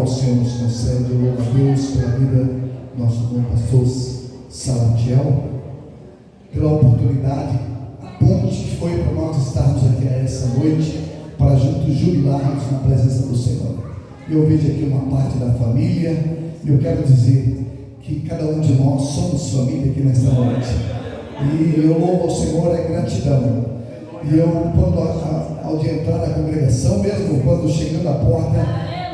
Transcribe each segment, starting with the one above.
qual o Senhor nos concede. Eu louvo a Deus pela vida do nosso bom pastor Salatiel, pela oportunidade, a ponte que foi para nós estarmos aqui essa noite, para juntos jubilarmos na presença do Senhor. Eu vejo aqui uma parte da família, e eu quero dizer que cada um de nós somos família aqui nesta noite, e eu louvo ao Senhor, é gratidão. E eu, quando ao de entrar na congregação, mesmo quando chegando à porta,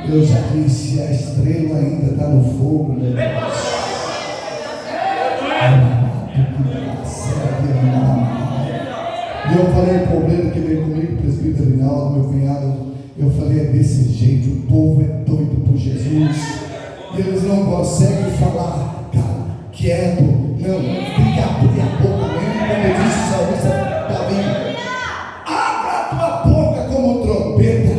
eu já disse: a estrela ainda está no fogo, meu Deus. E eu falei o problema que veio comigo, o presbítero Rinaldo, meu cunhado. Eu falei: é desse jeito, o povo é doido por Jesus, e eles não conseguem falar, cara, quieto, não, tem que abrir a boca mesmo, como disse o salmista Davi: abra a tua boca como trombeta,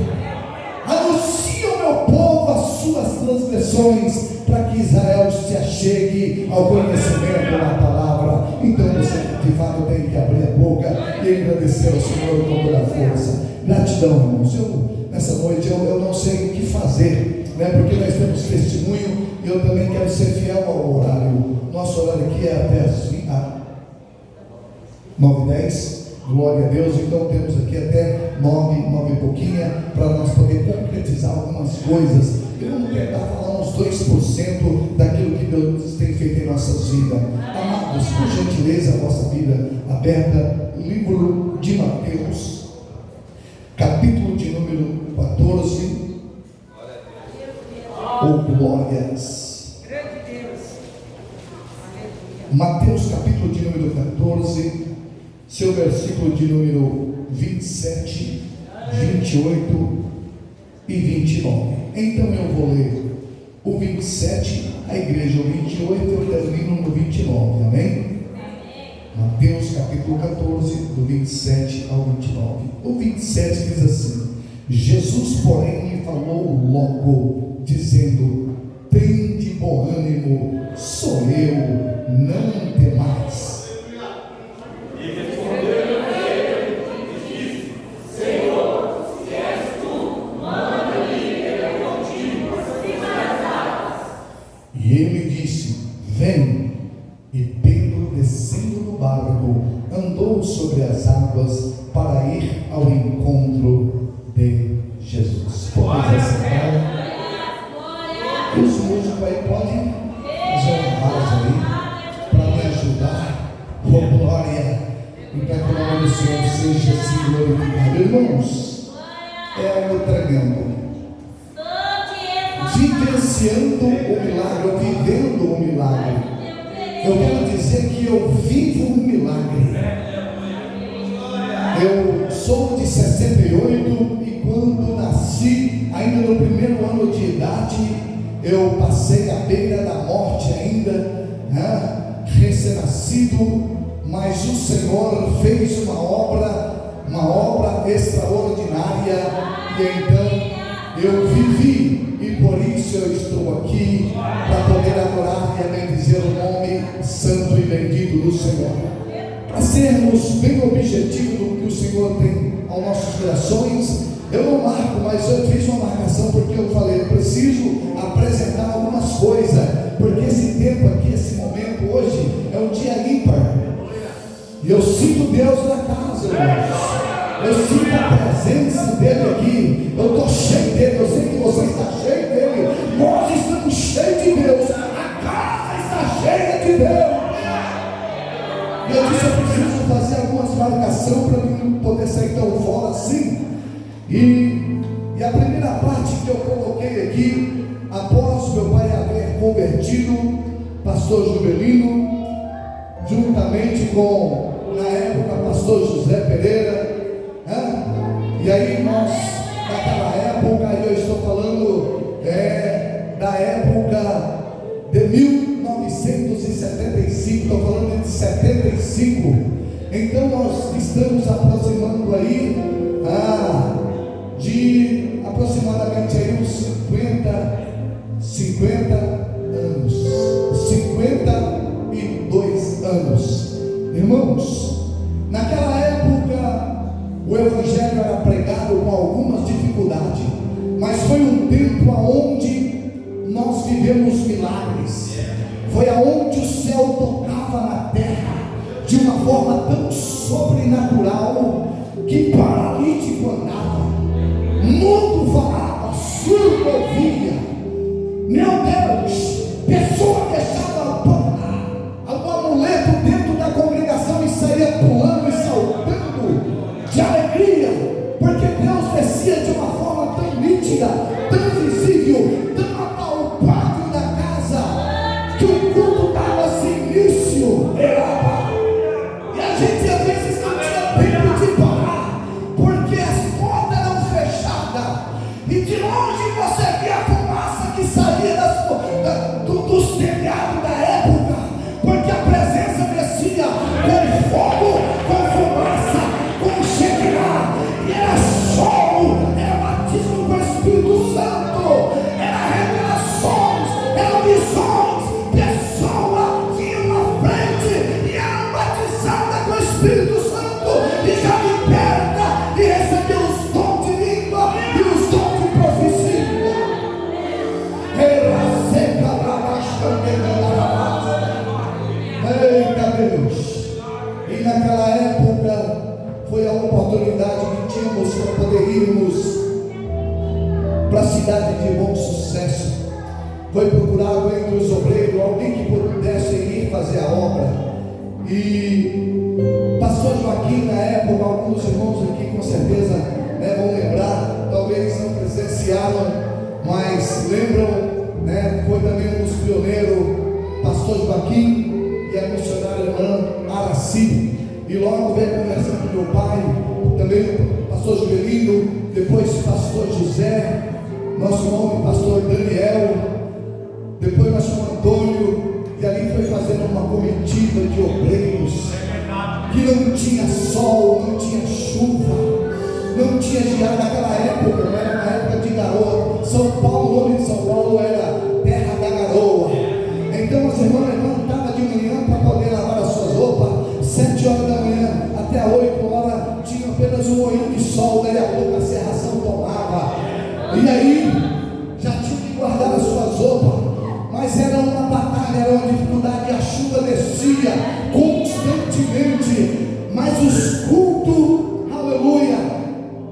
anuncia ao meu povo as suas transgressões, para que Israel se achegue ao conhecimento da palavra. Então você de fato tem que abrir a boca e agradecer ao Senhor com toda a força. Gratidão, irmãos. Nessa noite eu não sei o que fazer, né? Porque nós temos testemunho, e eu também quero ser fiel ao horário. Nosso horário aqui é até as 9h10, glória a Deus. Então temos aqui até 9 e pouquinha, para nós poder concretizar algumas coisas. Eu vou tentar falar uns 2% daquilo que Deus tem feito em nossas vidas. Amados, por gentileza, a vossa Bíblia aberta, livro de Mateus, capítulo de número 14. Oh, glórias! Mateus, capítulo de número 14, seu versículo de número 27, 28 e 29. Então eu vou ler o 27, a igreja o 28, eu termino no 29, amém? Mateus capítulo 14, do 27 ao 29. O 27 diz assim: Jesus, porém, lhe falou logo, dizendo: tende bom ânimo, sou eu, não temais. E ele disse: vem. E Pedro, descendo do barco, andou sobre as águas para ir ao encontro de Jesus. Podem sentar. Os músicos aí podem fazer uma pausa aí para me ajudar. Oh, glória! E para que o nome do Senhor seja assim glorificado. Irmãos, é algo tremendo. Vivenciando o milagre, vivendo o milagre. Eu quero dizer que eu vivo um milagre. Eu sou de 68, e quando nasci, ainda no primeiro ano de idade, eu passei à beira da morte ainda, né? Recém-nascido, mas o Senhor fez uma obra extraordinária, e então eu vivi. E por isso eu estou aqui, para poder adorar e bendizer o nome santo e bendito do Senhor. Para sermos bem objetivos do que o Senhor tem aos nossos corações, eu não marco, mas eu fiz uma marcação, porque eu falei: eu preciso apresentar algumas coisas, porque esse tempo aqui, esse momento hoje, é um dia ímpar, e eu sinto Deus na casa, irmãos. Eu sinto a presença dele aqui. Eu estou cheio dele. Eu sei que você está cheio dele. Nós estamos cheios de Deus. A casa está cheia de Deus. E eu disse: eu preciso fazer algumas marcações para não poder sair tão fora assim. E a primeira parte que eu coloquei aqui, após meu pai haver convertido, pastor Juvelino, juntamente com, na época, pastor José Pereira. E aí nós, naquela época, eu estou falando da época de 1975, estou falando de 75. Então nós estamos aproximando aí de aproximadamente aí uns 50 anos, 52 anos. Irmãos, naquela época o evangelho era pregado com algumas dificuldades, mas foi um tempo onde nós vivemos milagres. Foi aonde o céu tocava na terra de uma forma tão sobrenatural que paralítico andava, mudo falava, surdo ouvia. Meu Deus, pessoa deixava o amuleto dentro da congregação e saía pulando e saltando de alegria, porque Deus descia de uma forma tão nítida, tão visível, tão apalpável na casa, que o culto dava-se início. E a gente às vezes não tinha tempo de parar, porque as portas eram fechadas, e de longe você via a fumaça que saía dos telhados da época, porque a presença descia com fogo, com fumaça, com Shekinah, e era solo, era batismo com o Espírito Santo, era revelações, eram visões, pessoa vinha na frente e era batizada com o Espírito Santo, e já liberta e recebeu os dons de língua e os dons de profecia. Eita Deus! E naquela época foi a oportunidade que tínhamos para poder irmos para a cidade de Bom Sucesso. Foi procurado entre os obreiros alguém que pudesse ir fazer a obra. E pastor Joaquim, na época, alguns irmãos aqui com certeza vão lembrar, talvez não presenciaram, mas lembram, foi também um dos pioneiros, pastor Joaquim e a missionária irmã Araci. E logo veio conversando com meu pai, também o pastor Juvelino, depois o pastor José, nosso homem, pastor Daniel, depois nosso Antônio, e ali foi fazendo uma comitiva de obreiros, que não tinha sol, não tinha chuva, não tinha geada naquela época, não era uma época de garoa. São Paulo, o nome de São Paulo era terra da garoa. Então as irmãs levantavam de manhã para poder lavar as suas roupas, 7 horas da manhã até 8 horas, tinha apenas um olhinho de sol, daí a pouco a serração tomava, e aí já tinha que guardar as suas roupas, mas era uma batalha, era uma dificuldade, a chuva descia constantemente, mas os cultos, aleluia,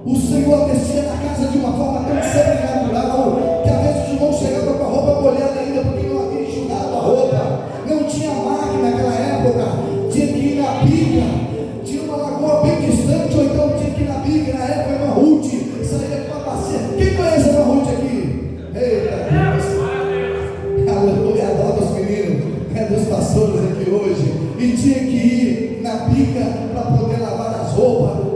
o Senhor descia na casa de uma forma tão sobrenatural, que às vezes os irmãos chegavam com a roupa molhada ainda, porque não havia enxugado a roupa, não tinha máquina naquela época, tinha que ir na bica, tinha uma lagoa bem distante, ou então tinha que ir na bica, na época era uma Ruth, saía com uma bacia. Quem conhece uma Ruth aqui? Eita Deus, aleluia, adoro os meninos, dos pastores aqui hoje, e tinha que ir na bica para poder lavar as roupas,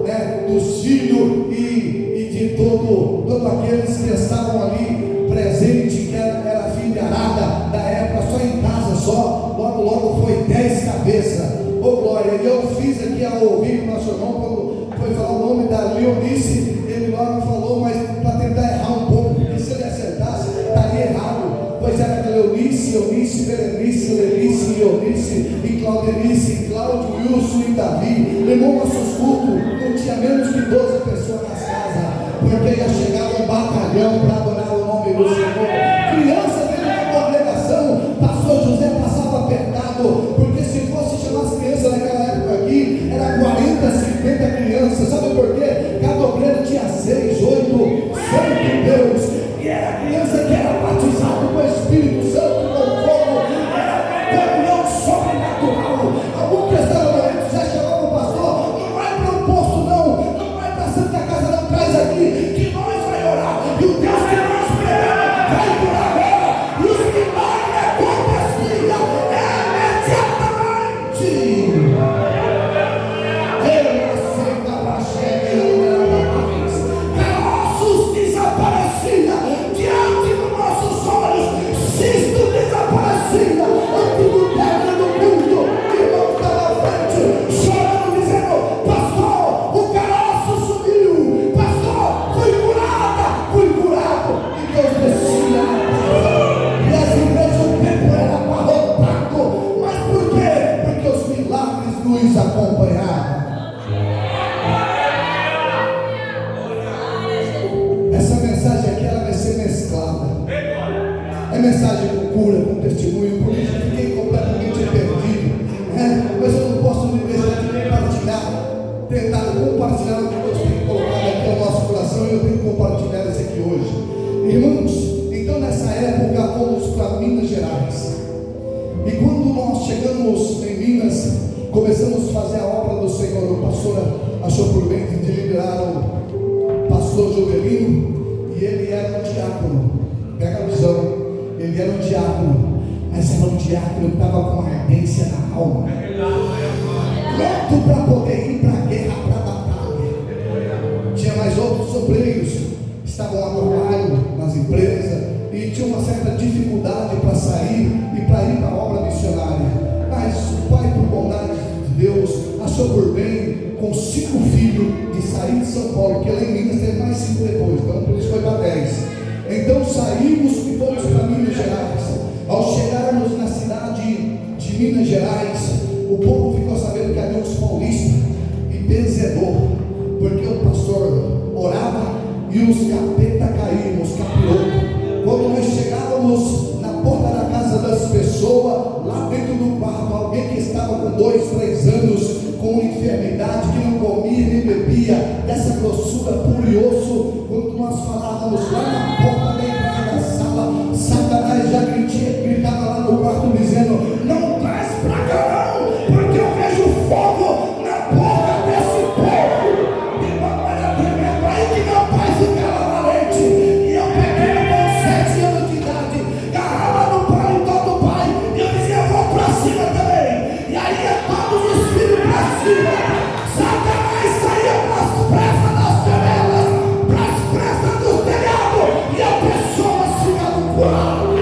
dos filhos e de todos aqueles que estavam ali presentes, que era filharada da época, só em casa, só, logo foi 10 cabeças, glória. E eu fiz aqui ao ouvir o nosso irmão, quando foi falar o nome da Leonice, ele logo falou, mas para tentar errar um pouco, porque se ele acertasse, estaria errado, pois era Leonice, Eunice, Berenice, Lenice, Eunice, e Claudenice, e Cláudio, Wilson e Davi. Irmão, nossos cultos não tinha menos que 12 pessoas nas casas, porque ia chegar um batalhão para adorar o nome do Senhor. Criança dentro da congregação, pastor José passava apertado, porque se fosse chamar as crianças naquela época aqui, era 40, 50 crianças. Sabe por quê? Cada obreiro tinha 6, 8, santo Deus, e era criança que era batizado com o Espírito Santo, com fogo, era comunhão sobrenatural. Algum testemunho já chamava o pastor, não vai para o posto não vai para a Santa Casa não, traz aqui, que nós vai orar, e o Deus que nós pregamos vai mensagem com cura, com testemunho, porque eu fiquei completamente perdido. Mas eu não posso me deixar de compartilhar, tentar compartilhar o que Deus tem colocado aqui ao nosso coração, e eu tenho que compartilhar isso aqui hoje. Irmãos, então nessa época fomos para Minas Gerais. E quando nós chegamos em Minas, começamos a fazer a obra do Senhor. O pastor achou por bem de liberar o pastor Jovelino, e ele era um diácono. Pega a visão, ele era um diácono, mas era um diácono que estava com uma ardência na alma, pronto para poder ir para a guerra, para a batalha. Tinha mais outros obreiros que estavam a trabalho nas empresas e tinha uma certa dificuldade para sair e para ir para a obra missionária. Mas o pai, por bondade de Deus, achou por bem, com 5 filhos, de sair de São Paulo, porque lá em Minas teve mais 5 depois, então por isso foi para 10. Então saímos e fomos para Minas Gerais. Ao chegarmos na cidade de Minas Gerais, o povo ficou sabendo que havia uns paulistas e benzedor, porque o pastor orava e os capeta caíam, os capirocos. Quando nós chegávamos na porta da casa das pessoas, lá dentro do quarto, alguém que estava com 2, 3 anos, com enfermidade, que não comia nem bebia, dessa grossura, puro e osso, quando nós falávamos lá na porta da entrada da sala, Satanás já gritava lá no quarto dizendo: não traz pra cá não, porque eu vejo fogo na boca desse povo. E não era tremendo, aí que meu pai ficava valente, e eu peguei com 7 anos de idade, agarrava no paletó do pai, e eu dizia: eu vou pra cima também. E aí é todos os filhos pra cima. Satanás saía pras pressas das janelas, pras pressas do telhado, e as pessoas ficavam curadas.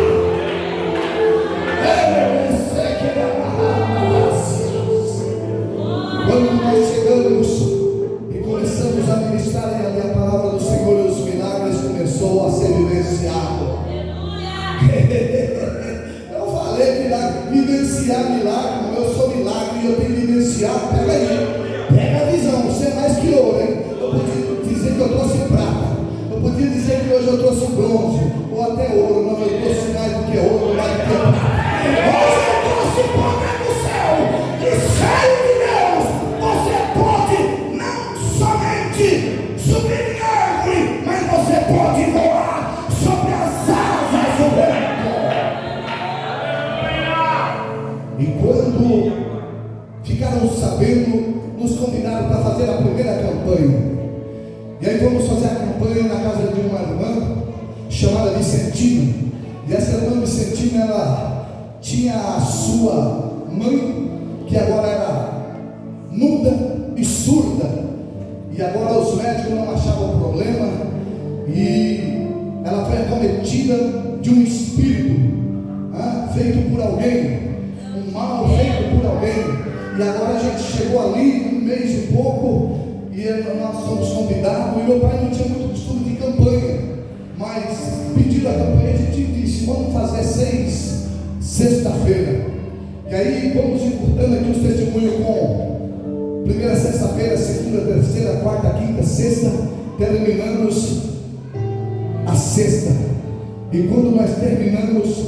Quando nós chegamos e começamos a ministrar ali a palavra do Senhor, os milagres começou a ser vivenciado. Eu falei milagre, vivenciar milagre, eu sou milagre e eu tenho que vivenciar. Pega aí, pega a visão, você é mais que ouro, hein? Eu podia dizer que eu trouxe prata, eu podia dizer que hoje eu trouxe bronze, ou até ouro. Não, eu trouxe mais do que ouro, mais do que prata. Hoje eu trouxe poder do céu, e cheio de Deus, você pode não somente subir em árvore, mas você pode voar sobre as asas do vento. E quando ficaram sabendo, nos convidaram para fazer a primeira campanha. E aí vamos fazer a campanha na casa de uma irmã chamada Vicentina. E essa irmã Vicentina, ela tinha a sua mãe, que agora era muda e surda, e agora os médicos não achavam problema, e ela foi acometida de um espírito feito por alguém, um mal feito por alguém. E agora a gente chegou ali, 1 mês e pouco, e nós fomos convidados, e meu pai não tinha muito costume de campanha, mas pediram a campanha, a gente disse: vamos fazer 6 sexta-feira. E aí vamos encurtando aqui os testemunhos com primeira sexta-feira, segunda, terceira, quarta, quinta, sexta, terminamos a sexta. E quando nós terminamos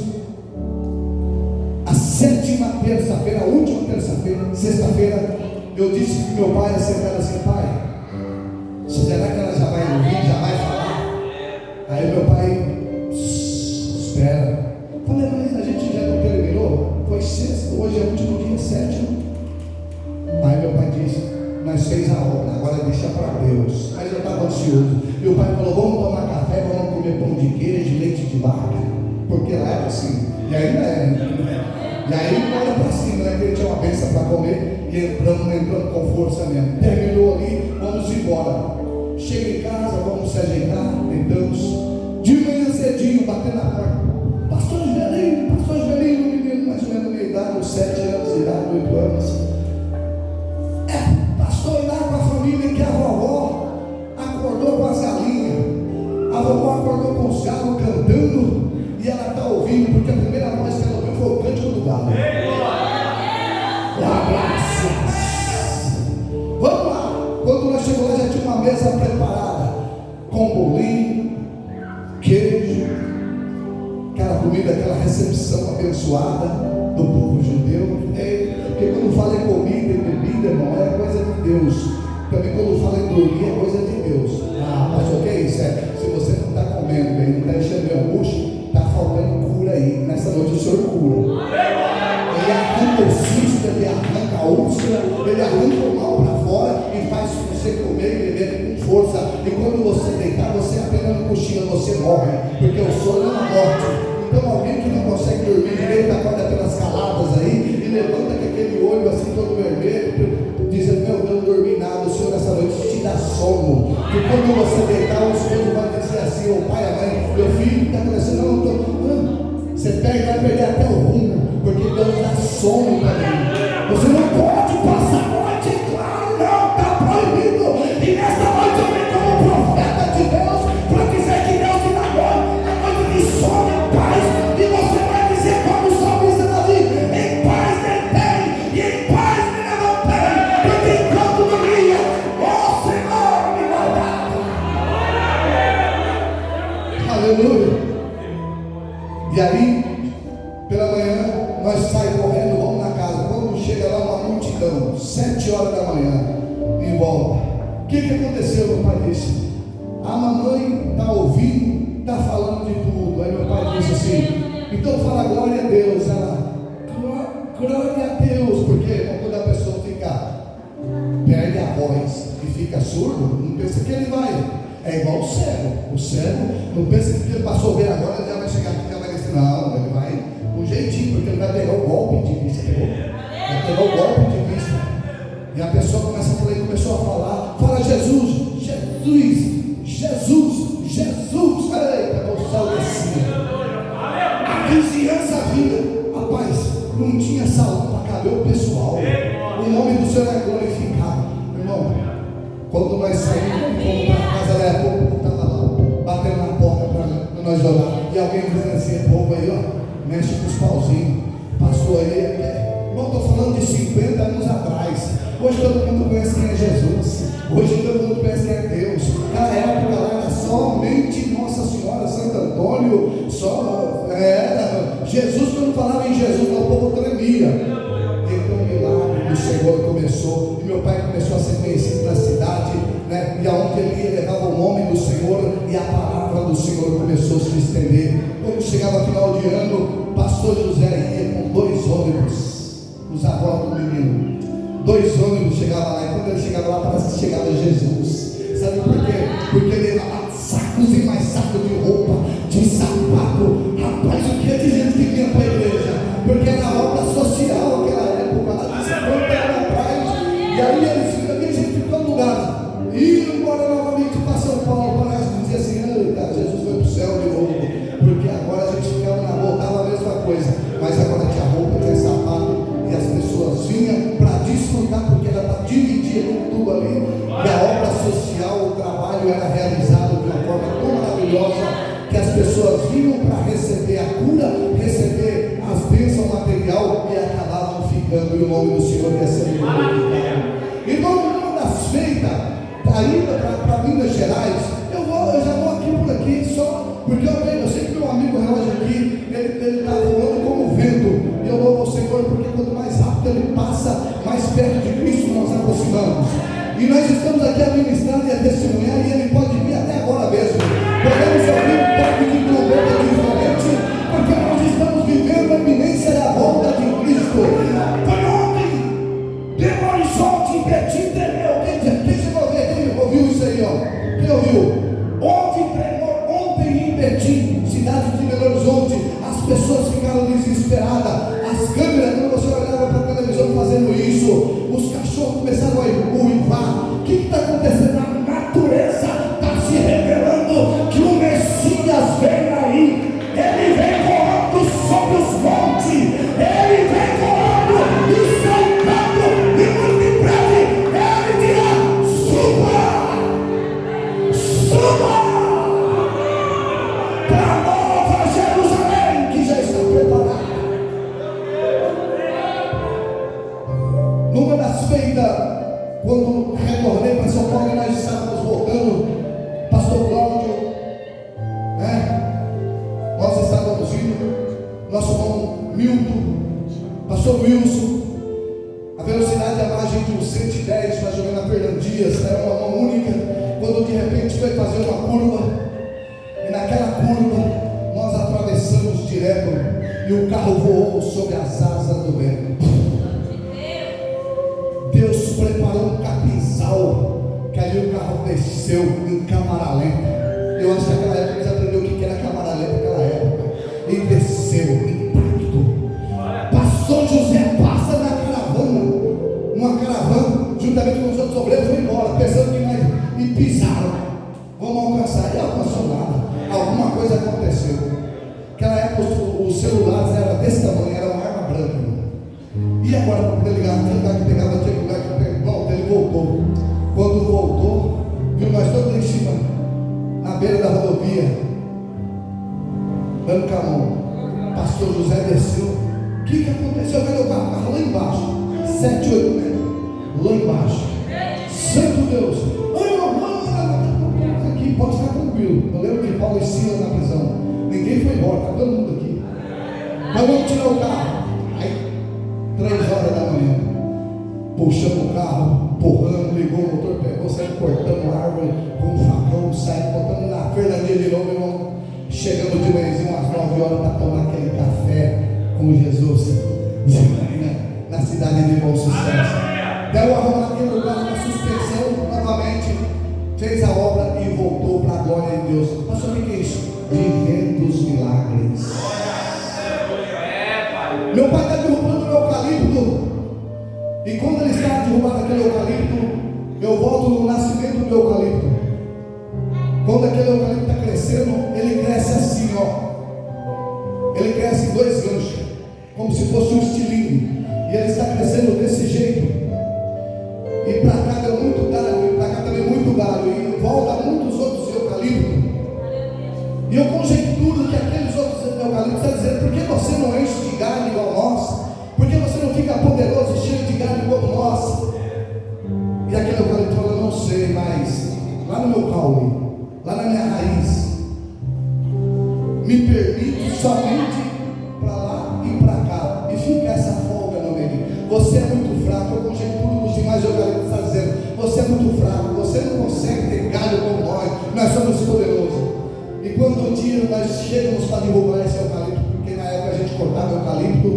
a 7ª terça-feira, a última terça-feira, sexta-feira, eu disse que meu pai ia sentar assim: pai, será que ela já vai ouvir, já vai falar? Aí meu pai: espera. Falei: mas a gente já não terminou? Foi sexta, hoje é o último dia, 7º. Aí meu pai disse: nós fez a obra, agora deixa para Deus. Mas eu estava ansioso. Meu pai falou: vamos tomar café, vamos comer pão de queijo, leite de vaca, porque lá era assim, e ainda é. E aí olha para cima, né? Que ele tinha uma bênção para comer, e entrando com força mesmo. Terminou ali, vamos embora. Chega em casa, vamos se ajeitar, deitamos. De manhã cedinho, batendo na porta: pastor Jovelino, menino mais ou menos da minha idade, uns 7 anos de idade, 8 anos. Pastor, lá com a família, que a vovó acordou com as galinhas, a vovó acordou com os galos cantando, e ela está ouvindo, porque a primeira voz que ela ouviu foi o cântico do galo. Graças. Vamos lá. Quando nós chegamos lá, já tinha uma mesa preparada com bolinho, queijo, aquela comida, aquela recepção abençoada do povo judeu. Porque quando fala em comida e bebida, irmão, é coisa de Deus. Também quando fala em dormir, é coisa de Deus. Pastor, o que é isso? Se você não está comendo bem, não está enchendo bem o bucho, está faltando cura aí. Nessa noite o Senhor cura. Ele arranca o cisto, ele arranca a úlcera, ele arranca o mal para fora e faz você comer e beber com força. E quando você deitar, você apenas no cochilo, você morre, porque o sono é uma morte. Então alguém que não consegue dormir direito, acorda pelas caladas aí e levanta com aquele olho assim todo vermelho, dizendo: meu Deus, não dormi nada. O Senhor nessa noite te dá sono. E quando você deitar, os filhos vão dizer assim: ô pai, a mãe, meu filho está acontecendo, não estou. Você vai perder até o rumo, porque Deus dá sono também. Você não pode passar a noite, claro, não, está proibido. E nesta noite eu venho como profeta de Deus para dizer que Deus te dá noite, é noite de sono e paz. E você vai dizer como o salmista Davi: em paz deitei e em paz me levantei, porque enquanto dormia, o Senhor me guardava. Aleluia. E aí, pela manhã, nós saímos correndo, vamos na casa. Quando chega lá, uma multidão, 7 horas da manhã, em volta. O que aconteceu? Meu pai disse: a mamãe está ouvindo, está falando de tudo. Aí meu pai disse assim: então fala glória a Deus. Ela: glória a Deus. Porque quando a pessoa perde a voz e fica surdo, não pensa que ele vai. É igual o cego. O cego não pensa que ele passou a ver agora, ele já vai chegar aqui. Não, ele vai com jeitinho, porque ele vai pegar o golpe de vista. Vai pegar o golpe de vista. E a pessoa começa a falar, começou a falar: fala Jesus, Jesus, Jesus, Jesus. Eita, o céu descia. A vizinhança vinha. Rapaz, não tinha salão para caber o pessoal. O nome do Senhor é glorificado. Irmão, quando nós saímos, fomos para a casa, era pouco, estava lá, batendo na porta para nós orar. E alguém dizendo assim: povo aí, ó, mexe com os pauzinhos. Passou aí, não estou falando de 50 anos atrás. Hoje todo mundo conhece quem é Jesus. Hoje todo mundo conhece quem é Deus. Naquela época lá era somente Nossa Senhora, Santo Antônio, só era Jesus. Quando falava em Jesus, o povo tremia. Então o milagre do Senhor começou. E meu pai começou a ser conhecido na cidade, né? E aonde ele ia, levava o nome do Senhor, e a palavra do Senhor começou a se estender. Quando chegava final de ano, o pastor José ia com 2 ônibus, os avós do menino. 2 ônibus chegavam lá, e quando ele chegava lá, parece que chegava Jesus. Sabe por quê? Porque ele levava sacos e mais sacos de roupa, de sapato. Rapaz, o que é de gente que vinha para a igreja? Porque era obra social aquela época, lá de 50 anos atrás. E aí eles ficam, gente de todo lugar. E embora novamente para São Paulo, parece que dizia assim: cara, Jesus foi para o céu de novo. Porque agora a gente ficava na rua, estava a mesma coisa. Mas agora tinha roupa, tinha sapato. E as pessoas vinham para desfrutar, porque era para dividir tudo ali. E a obra social, o trabalho era realizado de uma forma tão maravilhosa, que as pessoas vinham para receber a cura, receber as bênçãos material, e acabavam ficando. E o nome do Senhor ia ser glorificado. Então, uma das feitas, a ida para Minas Gerais, eu já vou aqui por aqui, só porque eu sei que meu amigo relógio aqui, ele está voando como vento. E eu louvo ao Senhor, porque quanto mais rápido ele passa, mais perto de Cristo nós aproximamos. E nós estamos aqui a ministrar e a testemunhar, e ele pode vir até agora mesmo. Podemos ouvir um toque de trombeta diferente, porque nós estamos vivendo a iminência da volta de Cristo. Foi ontem, pelo horizonte, em Betim tremeu. Quem ouviu isso aí, ó? Quem ouviu? Ontem em Betim, cidade de Belo Horizonte, as pessoas ficaram desesperadas. As câmeras, quando você olhava para a televisão fazendo isso, os cachorros começaram a uivar. O que está acontecendo? A natureza está se revelando que o Messias vem aí. Ele vem voando sobre os montes, ele vem voando e saltando, e muito em breve ele dirá: suba, suba para a nova Jerusalém que já está preparada. nosso irmão Milton, pastor Wilson, a velocidade da margem de uns 110, mais ou menos na Fernando Dias, era uma mão única, quando de repente foi fazer uma curva, e naquela curva nós atravessamos direto, e o carro voou sobre as asas do vento. Deus preparou um capinzal, que ali o carro desceu em câmara lenta. Eu acho que naquela época eles aprenderam o que era câmara lenta naquela época, e desceu, impacto. Pastor José passa na caravana, uma caravana, juntamente com os outros obreiros, foi embora, pensando que mais, e pisaram, vamos alcançar, e alcançou nada, alguma coisa aconteceu. Naquela época os celulares eram desse tamanho, era uma arma branca, e agora para poder ligar, tinha lugar que pegava, tinha lugar que pegava, não, ele voltou. Quando voltou, viu nós todos em cima, na beira da rodovia, dando com a mão. Pastor José desceu. O que aconteceu? Cadê o carro lá embaixo, 7, 8 metros, lá embaixo. Santo Deus, aqui, pode ficar tranquilo. Eu lembro de Paulo e Silas na prisão, ninguém foi embora, está todo mundo aqui. Mas vamos tirar o carro. Aí 3 horas da manhã, puxamos o carro, empurrando, ligou o motor, pegou, saiu cortando a árvore com um facão, saiu botando na Fernandinha de novo, irmão. Chegamos de manhãzinho umas 9 horas para tomar aquele café com Jesus, na cidade de Bom Sucesso. Deu arrumar aquele lugar na suspensão, novamente, fez a obra e voltou para a glória de Deus. Pastor, o que é isso? Vivendo os milagres. Meu pai está derrubando o eucalipto, e quando ele está derrubando aquele eucalipto, eu volto no nascimento do eucalipto. Quando aquele eucalipto está crescendo, ele cresce assim, ó. Ele cresce em 2 ganchos, como se fosse um estilingue, e ele está crescendo desse jeito. E para cá deu muito galho, e para cá também muito galho, e em volta muitos outros eucaliptos. E eu conjecturo que aqueles outros eucaliptos estão dizendo: por que você não enche de galho igual nós? Por que você não fica poderoso e cheio de galho como nós? E aquele eucalipto falou: eu não sei, mas lá no meu caule, lá na minha raiz, me permite somente para lá e para cá, e fica essa folga no meio. Você é muito fraco. Eu conjecturo dos demais eucaliptos está dizendo: você é muito fraco, você não consegue ter galho como nós somos poderosos. E quando um dia nós chegamos para derrubar esse eucalipto, porque na época a gente cortava eucalipto,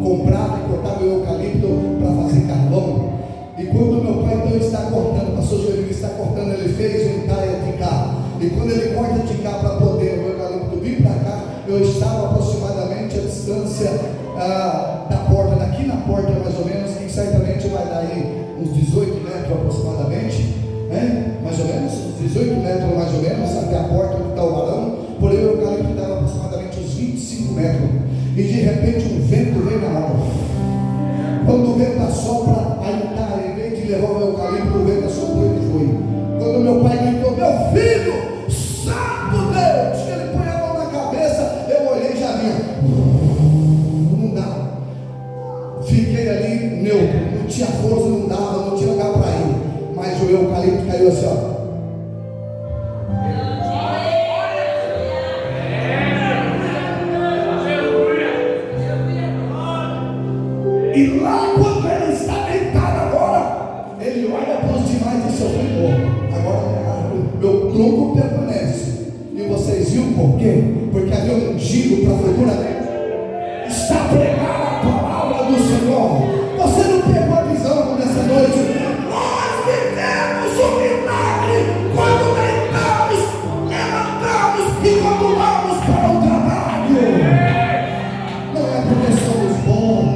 comprava e cortava o eucalipto para fazer carvão. E quando meu pai então está cortando, o pastor Joelho está cortando, ele fez um entalhe de cá. E quando ele corta de cá para poder o eucalipto vir para cá, eu estava aproximadamente a distância da porta, daqui na porta mais ou menos, que certamente vai dar aí uns 18 metros aproximadamente, né? Mais ou menos, uns 18 metros mais ou menos, até a porta onde está o varão. Porém o eucalipto dava aproximadamente uns 25 metros. E de repente um vento veio na hora. Quando o vento assopra, aí tá, em vez de levar o eucalipto, o vento assoprou e foi. Quando meu pai gritou: meu filho, santo Deus, que ele põe a mão na cabeça, eu olhei e já vi. Não dá. Fiquei ali neutro, não tinha força, não dava, não tinha lugar para ir. Mas o eucalipto caiu assim, ó. E lá quando ele está deitado agora, ele olha para os demais e diz: seu filho, agora meu tronco permanece. E vocês viram por quê? Porque havia um ungido para futuramente está pregando a palavra do Senhor. Você não pegou a visão nessa noite? Nós vivemos o milagre quando deitamos, levantamos e quando vamos para o trabalho. Não é porque somos bons,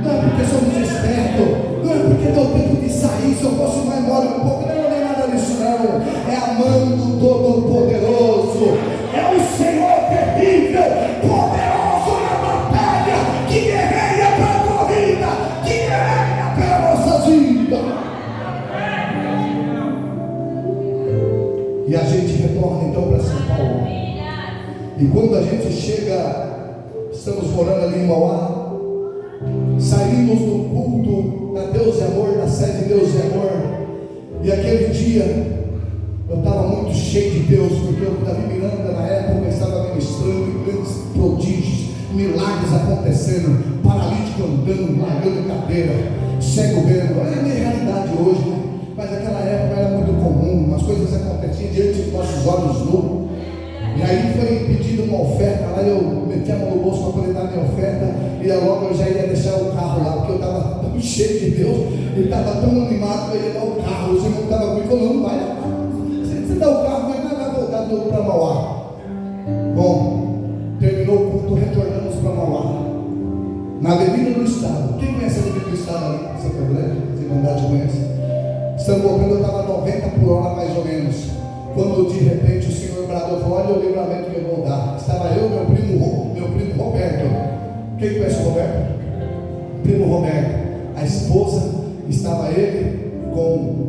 não é porque somos espertos, não é porque deu tempo de sair. Se eu fosse mais embora um pouco, não é nada disso não. É amando Todo-Poderoso, é o Senhor terrível, poderoso na batalha, que guerreia para a tua vida, que guerreia pela nossa vida. E a gente retorna então para São Paulo. E quando a gente chega, estamos morando ali em Mauá, saímos do culto da Deus e Amor, da sede Deus e Amor, e aquele dia eu estava muito cheio de Deus, porque o Davi Miranda na época estava ministrando em grandes prodígios, milagres acontecendo, paralítico andando, largando cadeira, cego vendo. É a minha realidade hoje, né? Mas naquela época era muito comum, as coisas aconteciam diante dos nossos olhos nus. E aí foi pedido uma oferta lá, eu meti a mão no bolso para poder dar minha oferta, e logo eu já ia deixar o carro lá, porque eu estava tão cheio de Deus, e estava tão animado que eu ia dar o carro. O Senhor estava comigo, falou: não vai dar. Você dá o carro, mas vai voltar tudo para Mauá. Bom, terminou o culto, retornamos para Mauá, na Avenida do Estado. Quem conhece a Avenida do Estado ali? Santa Grande? Se Irmandade conhece? Estamos voltando, eu estava 90 por hora mais ou menos, quando de repente o Senhor bradou: olha o livramento que eu vou dar. Estava eu, meu primo Roberto. Quem conhece o Roberto? Primo Roberto. A esposa, estava ele com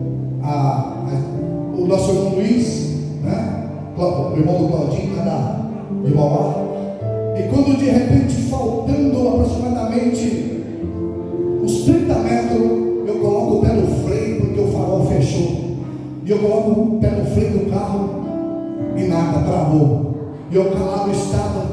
o nosso irmão Luiz, né? O irmão do Claudinho, lá de Mauá. E quando de repente, faltando aproximadamente uns 30 metros, eu coloco o pé no freio, porque o farol fechou. E eu coloco o pé no freio do carro e nada, travou. E eu calado estava,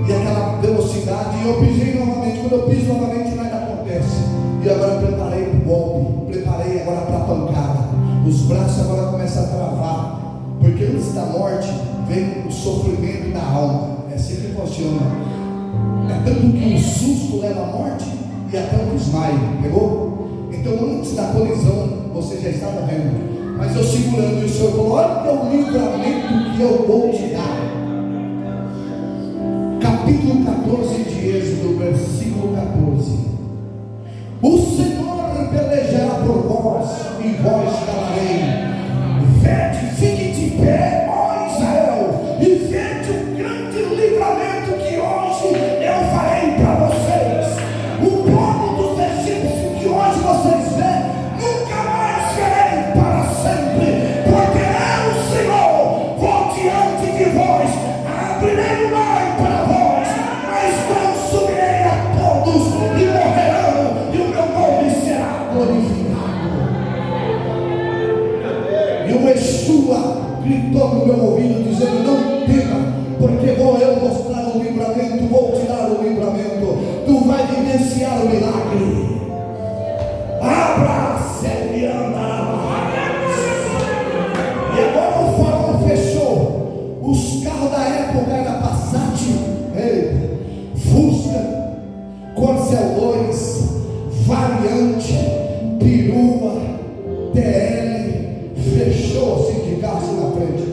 e aquela velocidade, e eu pisei novamente. Quando eu piso novamente, nada acontece. E agora eu preparei para o golpe, preparei agora para a pancada. Os braços agora começam a travar, porque antes da morte vem o sofrimento da alma. É assim que funciona. É tanto que o susto leva à morte e até o desmaio. Pegou? Então antes da colisão você já está morrendo. Mas eu segurando, e o Senhor falou: olha o livramento que eu vou te dar. Capítulo 14 de Êxodo, versículo 14. O Senhor pelejará por vós, e vós calarei. Vede, fique de pé, ó Israel, e vede o grande livramento que hoje eu farei para vocês. O povo dos egípcios que hoje vocês veem, nunca mais verei para sempre, porque eu, Senhor, vou diante de vós, abrirei o mar para vós, mas consumirei a todos e morrerão, e o meu nome será glorificado. E o Yeshua gritou no meu ouvido, dizendo: não tema, porque vou eu mostrar o livramento, vou te dar o livramento, tu vai vivenciar o milagre. Abra, e agora o farol fechou. Os carros da época eram Passat, Fusca, Corcel 2, Variante, Perua, TL. Fechou assim de carro assim na frente.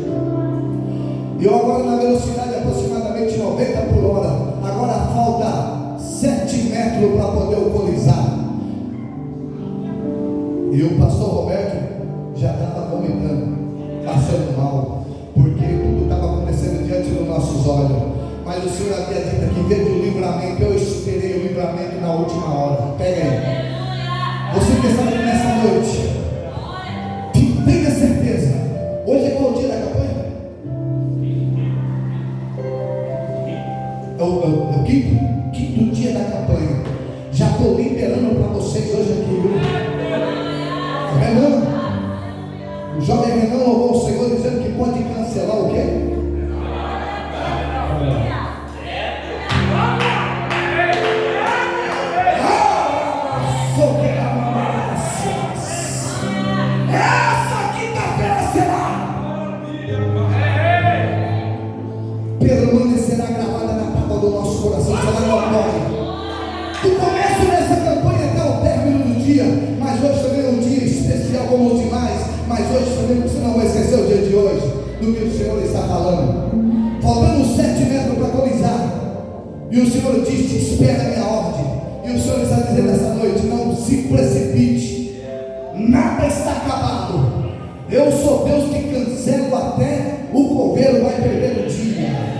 E eu agora na velocidade aproximadamente 90 por hora. Agora falta 7 metros para poder alcoolizar. E o pastor Roberto já estava vomitando, passando mal, porque tudo estava acontecendo diante dos nossos olhos. Mas o Senhor havia dito que veio o livramento. Eu esperei o livramento na última hora. Pega aí. Você que está aqui nessa noite, tenha certeza, hoje é qual o dia da campanha? É o quinto dia da campanha. Já estou liberando para vocês hoje aqui, viu? Renan, o jovem Renan louvou o Senhor dizendo que pode cancelar o quê? Permanecerá gravada na tábua do nosso coração, será notória. Do começo dessa campanha até o término do dia. Mas hoje também é um dia especial como os demais. Mas hoje também você não vai esquecer o dia de hoje, do que o Senhor está falando. Faltando 7 metros para colisar, e o Senhor disse: espera a minha ordem. E o Senhor está dizendo essa noite: não se precipite, nada está acabado. Eu sou Deus que cancelo até o coveiro vai perder o dia.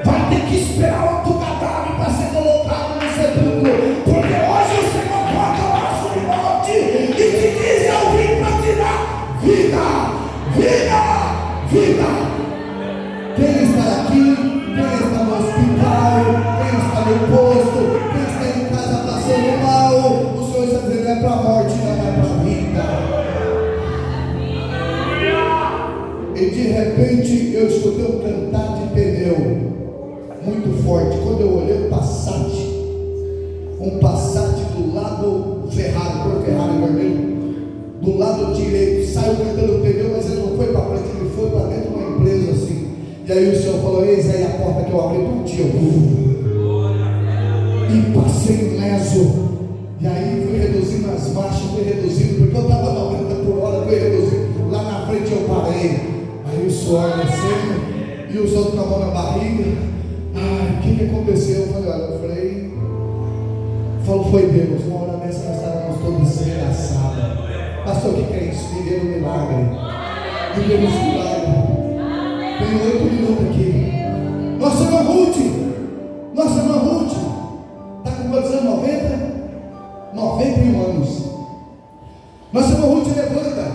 Vai ter que esperar outro cadáver para ser colocado no sepulcro, porque hoje o Senhor toca o laço de morte e te diz: eu vim para te dar vida, vida, vida. Quem está aqui, quem está no hospital, quem está no posto, quem está em casa passando mal, o Senhor está dizendo: é para a morte, não é para a vida. E de repente eu escutei um cantar de pneu. muito forte. Quando eu olhei um Passat do lado Ferrari, cor Ferrari vermelho, do lado direito, saiu cortando o pneu, mas ele não foi para frente, ele foi para dentro de uma empresa assim. E aí o Senhor falou: eis aí a porta que eu abri para ti, e passei ileso. E aí fui reduzindo as marchas, porque eu estava 90 por hora, fui reduzindo. Lá na frente eu parei. Aí o suor descendo, e os outros com a mão na barriga. Ai, o que aconteceu? Eu falei: olha, eu falei, foi Deus. Uma hora dessa nós estávamos todos desgraçados. Pastor, o que é isso? Viver um milagre. Viver um milagre. Tem 8 minutos aqui. Nossa irmã Ruth, está com quantos anos? 90? 91 anos. Nossa irmã Ruth levanta.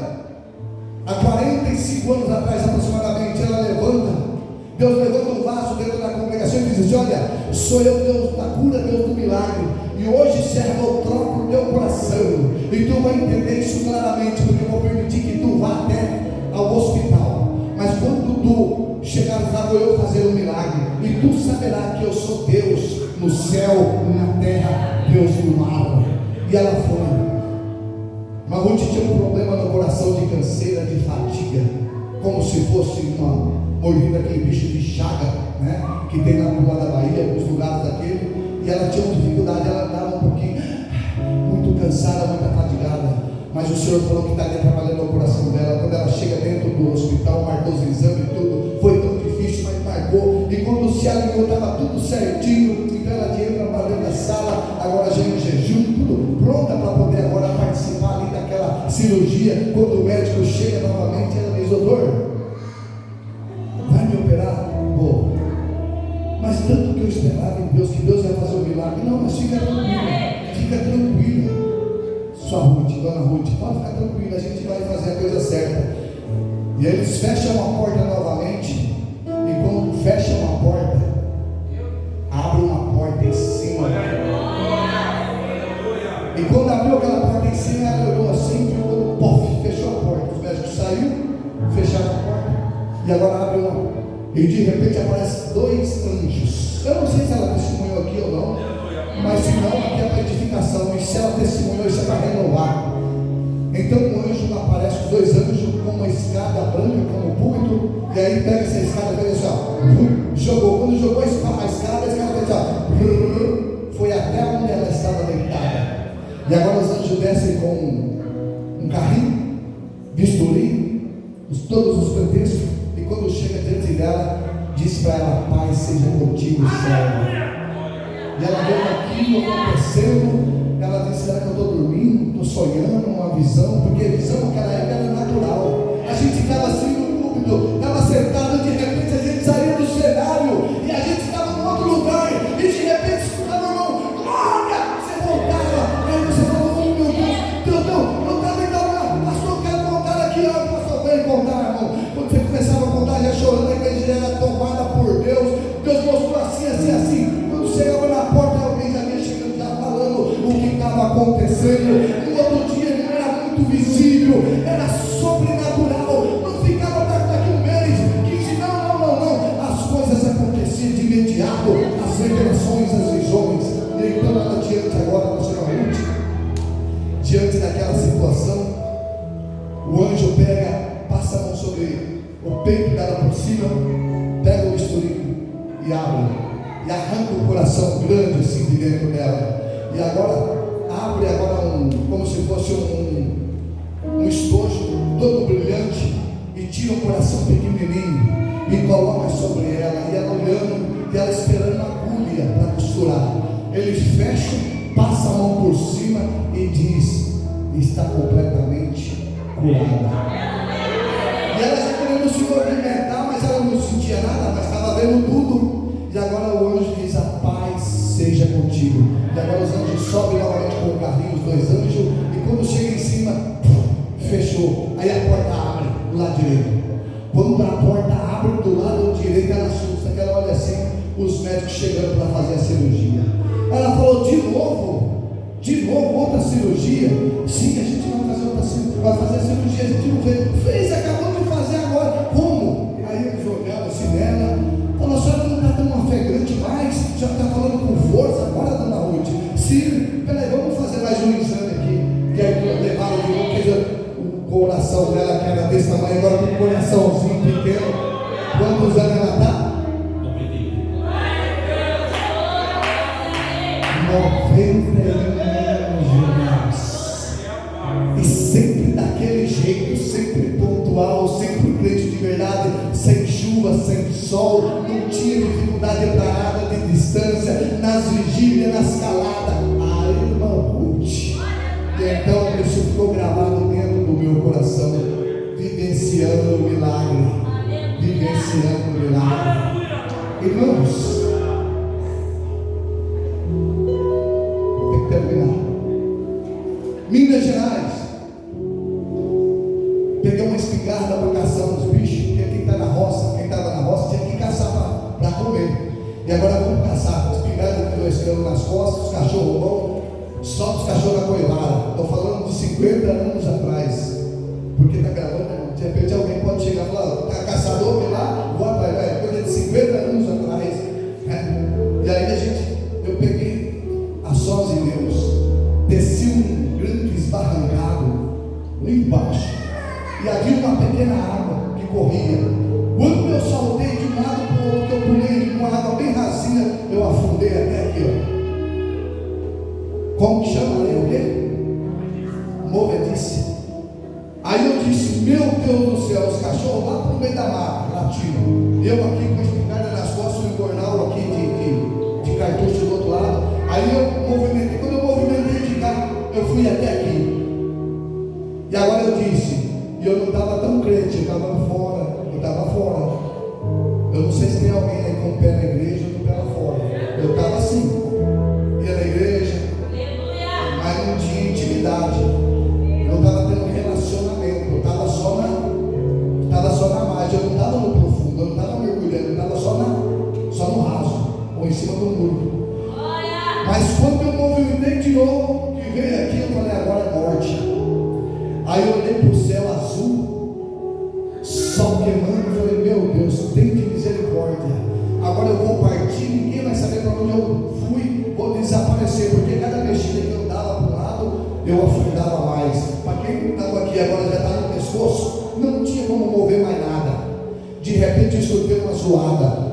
Há 45 anos atrás aproximadamente, ela levanta. Deus levanta um vaso dentro da congregação e diz assim: olha, sou eu Deus da cura, Deus do milagre. E hoje, servo, eu troco o teu coração. E tu vai entender isso claramente, porque eu vou permitir que tu vá até ao hospital. Mas quando tu chegares lá, vou eu fazer um milagre. E tu saberás que eu sou Deus no céu, na terra, Deus no mar. E ela foi. Mas Ruth tinha um problema no coração de canseira, de fadiga, como se fosse uma mordida, aquele bicho de chaga, né? Que tem lá no lado da Bahia, alguns lugares daquele. E ela tinha uma dificuldade, ela estava um pouquinho, muito cansada, muito fadigada. Mas o Senhor falou que estaria trabalhando no coração dela. Quando ela chega dentro do hospital, marcou os exames e tudo, foi tão difícil, mas marcou. E quando se alinhou, estava tudo certinho. Então ela entra para dentro da sala, agora já em jejum, tudo pronta para poder agora participar ali daquela cirurgia. Quando o médico chega novamente, ela diz: doutor, vai me operar? Vou. Mas tanto que eu esperava em Deus, que Deus ia fazer um milagre. Não, mas fica tranquila, sua Ruth, dona Ruth, pode ficar tranquila, a gente vai fazer a coisa certa. E eles fecham a porta novamente. E quando fecham a porta, abre uma porta em cima. E quando abriu aquela porta em cima, ela olhou assim, ficou, pof, fechou a porta. Os médicos saíram, fecharam a porta, e agora abre uma. E de repente aparecem 2 anjos. Eu não sei se ela testemunhou aqui ou não, mas se não, aqui é para edificação. E se ela testemunhou, isso é para renovar. Então o anjo aparece, os 2 anjos com uma escada branca como púlpito. E aí pega essa escada e fez assim, ó, jogou. Quando jogou a escada fez assim, ó, foi até onde ela estava deitada. E agora os anjos descem com um carrinho, bisturi, todos os pretextos. E quando chega diante dela, diz para ela: paz seja contigo, serva. E ela vê aquilo acontecendo. Ela diz: será que eu estou dormindo? Estou sonhando uma visão? Porque a visão naquela época era natural. A gente ficava assim no púlpito, estava sentado, de repente a gente saía do cenário e a gente estava em outro lugar. E de repente escutava, irmão, glória! Você voltava, aí você falou: oh meu Deus, eu estava então, pastor, quero contar aqui, ó, pastor, vem contar, irmão. Quando você começava a contar, já chorando, a igreja era tomada por Deus. Deus mostrou assim, assim, assim. Quando chegava na porta, alguém já vinha chegando, já falando o que estava acontecendo. No outro dia não era muito visível, era sobrenatural. Não ficava daqui um mês, 15, não. As coisas aconteciam de imediato, as revelações, as visões. E então ela diante agora da senhora Ruth, diante daquela situação, o anjo passa a mão sobre o peito dela por cima, pega o bisturi e abre, e arranca o coração grande assim de dentro dela. E agora abre como se fosse um estojo todo brilhante, e tira o coração pequenininho e coloca sobre ela. E ela olhando, e ela esperando a agulha para costurar. Ele fecha, passa a mão por cima e diz: está completamente curada. E ela já querendo se movimentar, mas ela não sentia nada, mas estava vendo tudo. E agora o anjo diz: a paz seja contigo. E agora os anjos sobem novamente com o carrinho, os 2 anjos. E quando chega em cima, fechou. Aí a porta abre do lado direito. Quando a porta abre do lado direito, ela assusta, que ela olha assim, os médicos chegando para fazer a cirurgia. Ela falou: de novo, outra cirurgia? Sim, a gente vai fazer outra cirurgia. Vai fazer a cirurgia, a gente não fez, acabou de fazer agora. Como? Aí eles olharam assim nela, falou: a senhora não está dando uma fé grande sempre e sempre daquele jeito, sempre pontual, sempre crente de verdade, sem chuva, sem sol, não tinha dificuldade para nada de distância, nas vigílias, nas caladas. A irmã Ruth. E então isso ficou gravado dentro do meu coração, vivenciando o milagre, vivenciando o milagre. Irmãos, tem que terminar. Minas Gerais, peguei uma espingarda para caçar uns bichos, porque quem está na roça, quem estava na roça tinha que caçar para comer. E agora vamos caçar, espingarda com 2 quilos nas costas, os cachorros vão, solta os cachorros na coivara. Estou falando de 50 anos atrás, porque está gravando, de repente alguém pode chegar e falar, está caçador, vem lá, vou atrás, coisa de 50 anos atrás. E aí eu peguei a sós de Deus, desci um grande esbarrancado lá embaixo, e havia uma pequena água que corria. Quando eu saltei de um lado para o outro, que eu pulei uma água bem rasinha, eu afundei até aqui, ó. Como que chama ali o quê? Movedice. Aí eu disse, meu Deus do céu, os cachorros lá para o meio da mata, latindo. Eu aqui com a espingarda nas costas, um jornal aqui de cartucho do outro lado. Aí eu movimentei, quando eu movimentei de cá, eu fui até aqui. E agora eu disse, e eu não estava tão crente, eu estava fora. Eu não sei se tem alguém aí com o pé na igreja ou com o pé lá fora. Eu estava assim, ia na igreja, mas não tinha intimidade. Eu não estava tendo relacionamento, eu estava só na margem, eu não estava no profundo, eu não estava mergulhando, eu estava só no raso, ou em cima do muro. Mas quando eu movimentei de novo, que veio aqui, eu falei, agora é morte. Aí eu olhei para o céu azul, sol queimando, eu falei, meu Deus, tem de misericórdia. Agora eu vou partir, ninguém vai saber para onde eu fui, vou desaparecer, porque cada mexida que eu dava para um lado, eu afundava mais. Para quem estava aqui agora já está no pescoço, não tinha como mover mais nada. De repente eu escutei uma zoada.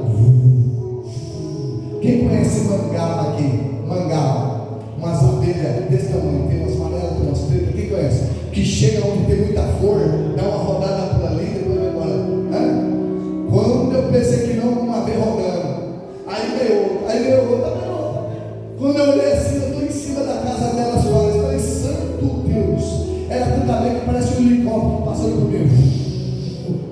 Quem conhece mangaba aqui? Mangaba, umas abelhas desse tamanho, tem umas amarelas, tem umas pretas, quem conhece? Que chega onde tem muita flor, dá uma rodada por ali, depois vai embora. Quando eu pensei que não, uma vez rodando, aí veio outra. Quando eu olhei assim, eu estou em cima da casa dela, Soares, falei, santo Deus, era também que parece um helicóptero passando por mim.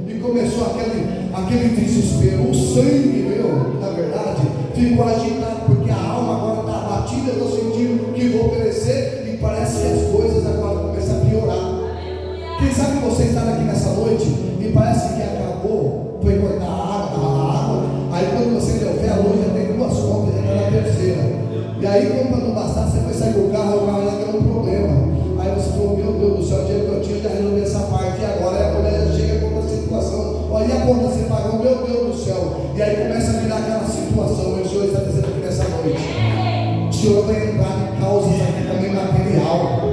E começou aquele desespero, o sangue meu, na verdade, ficou agitado, porque a alma agora está abatida, eu estou sentindo que vou perecer, e parece que as coisas agora começam a piorar. Quem sabe você está aqui nessa noite, e parece que acabou, foi cortar a água, aí quando você deu fé, a luz já tem 2 contas, já está na terceira. E aí, como para não bastar, você foi sair do carro, o carro já deu um problema. Aí você falou, meu Deus do céu, o dinheiro que eu tinha já resolvi essa parte, e agora a mulher já chega com outra situação. Olha, e a conta você pagou, meu Deus do céu. E aí começa a virar aquela situação. E o Senhor está dizendo aqui nessa noite, o Senhor vai entrar em causas aqui também material.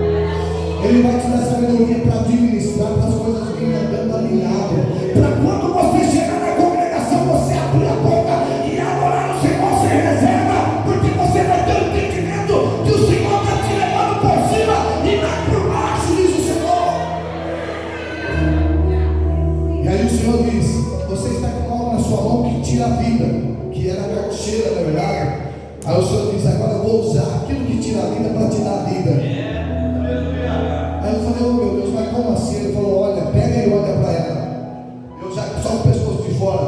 Ele vai te dar sabedoria para administrar, para as coisas virem andando alinhado. Para quando você chegar na congregação, você abrir a boca e adorar o Senhor sem reserva, porque você vai ter o entendimento que o Senhor está te levando por cima e não por baixo, diz o Senhor. E aí o Senhor diz, você está com algo na sua mão que tira a vida, que era a carteira, na verdade. Aí o Senhor diz, agora eu vou usar aquilo que tira a vida para te dar a vida. Aí eu falei, oh meu Deus, mas como assim? Ele falou, olha, pega e olha para ela. Eu já só o pescoço de fora,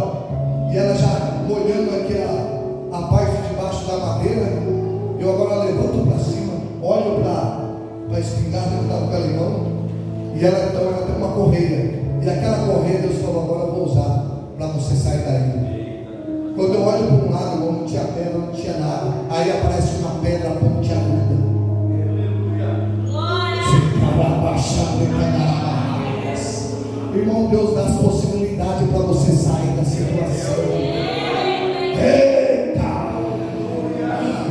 e ela já molhando aqui a parte de baixo da madeira. Eu agora levanto para cima, olho para a espingarda que estava com ela em mão, e ela tem uma correia. E aquela correia Deus falou, agora eu vou usar para você sair daí. Quando eu olho para um lado, não tinha pedra, não tinha nada. Aí aparece uma pedra pontiaguda. Irmão, Deus dá as possibilidades para você sair da situação. Eita!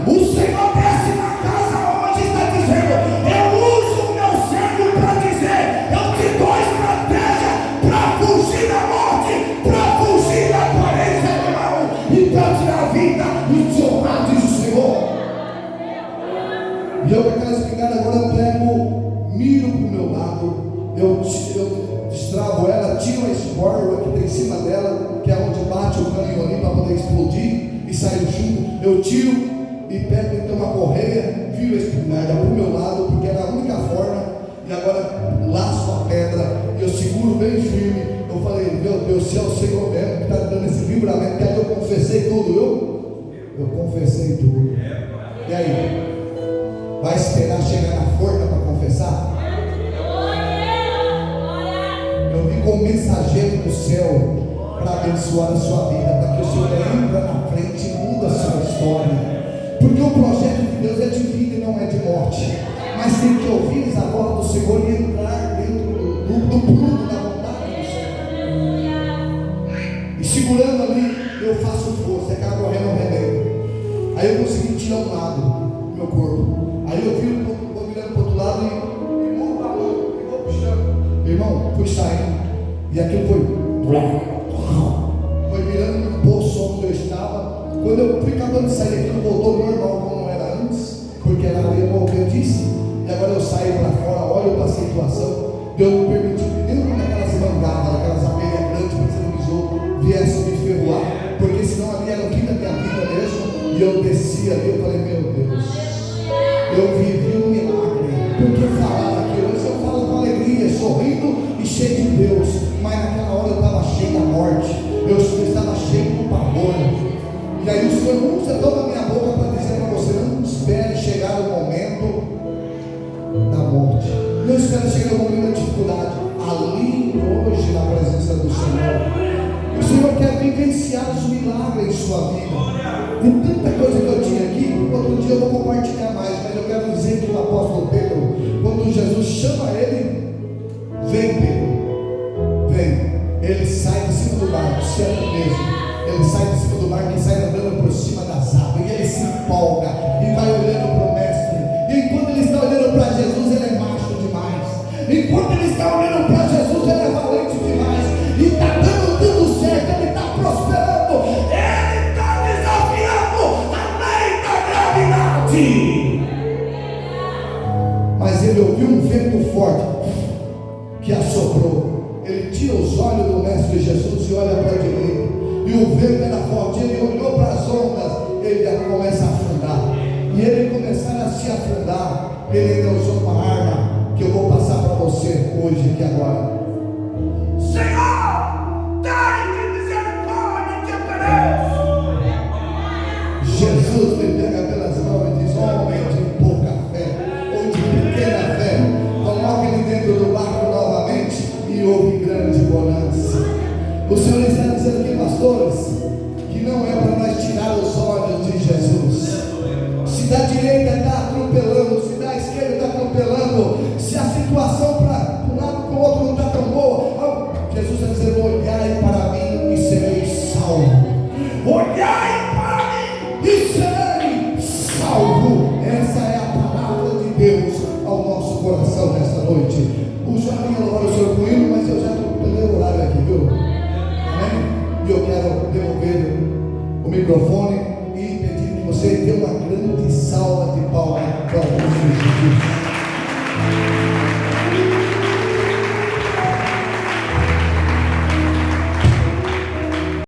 O Senhor desce na casa onde está dizendo, eu uso o meu servo para dizer, eu te dou estratégia para fugir da morte, para fugir da aparência de mal, e para tirar a vida e te honrar, diz o Senhor. E eu com aquela espingarda agora eu pego, miro para o meu lado, eu destravo ela, tiro a espórgua que tem em cima dela, que é onde bate o cano ali para poder explodir e sair o chumbo. Eu tiro e pego então uma correia, viro a espingarda para o meu lado, porque era a única forma, e agora laço a pedra, e eu seguro bem firme. Eu falei, meu Deus, se é o Senhor mesmo que está dando esse livramento, que eu confessei tudo, eu confessei tudo. E aí? Vai esperar chegar na forca para confessar? Eu vim com um mensageiro do céu para abençoar a sua vida, para que o Senhor entre na frente e muda a sua história. Porque o projeto de Deus é de vida e não é de morte. Mas tem que ouvir a voz do Senhor e entrar dentro do plano da vontade do Senhor. E segurando ali, eu faço força, acaba correndo um remédio. Aí eu consegui tirar um lado do meu corpo. Aí eu vou virando para o outro lado e vou puxando. Irmão, fui saindo. E aquilo foi virando um poço onde eu estava. Quando eu fui acabando de sair, aquilo voltou normal como era antes, porque era areia movediça. E agora eu saio para fora, olho para a situação. Deus permitiu que nenhuma daquelas mangadas, daquelas abelhas grandes, parecendo besouro, viesse me ferroar, porque senão ali era o fim da minha vida mesmo. E eu desci ali, eu falei, meu Deus, eu vivi um milagre. Porque falava aquilo, hoje eu falo com alegria, sorrindo e cheio de Deus, mas naquela hora eu estava cheio da morte, eu estava cheio do pavor. E aí o Senhor não usa toda a minha boca para dizer para você, não espere chegar o momento da morte, não espere chegar o momento da dificuldade. Ali hoje na presença do Senhor, o Senhor quer vivenciar os milagres em sua vida. Tem tanta coisa que eu tinha aqui, outro dia eu vou compartilhar mais, mas eu quero dizer que o apóstolo Pedro, quando Jesus chama ele, vem Pedro, vem, ele sai de cima do barco, certo mesmo. Ele sai de cima do barco e sai andando por cima das águas, e ele se empolga e vai olhando para o mestre. E enquanto ele está olhando para Jesus, ele é macho demais. Enquanto ele está olhando para Jesus, ele é valente demais. E está dando tudo certo, ele está prosperando, ele está desafiando a lei da gravidade. Mas ele ouviu um vento forte que assoprou. Ele tira os olhos do mestre Jesus e olha para a direita. E o vento era forte, ele olhou para as ondas, ele começa a afundar. E ele começar a se afundar, ele ainda usou uma arma que eu vou passar para você hoje aqui agora. Senhor, tem misericórdia que eu pereço. Jesus me pega pelas mãos e diz, homem de pouca fé, ou de pequena fé, coloque ele dentro do barco novamente e houve grande bonança. O Senhor está dizendo aqui, pastores, que não é para nós tirar os olhos de Jesus. Se da direita está atropelando, se da esquerda está atropelando, se a situação para um lado para o outro não está tão boa, Jesus está dizendo, olhai para mim e serei salvo. Olhai para mim e serei salvo. Essa é a palavra de Deus ao nosso coração nesta noite. O Joaquim louvar o Senhor com ele, mas eu já estou perdendo o horário aqui, viu? E eu quero devolver o microfone e pedir que você dê uma grande salva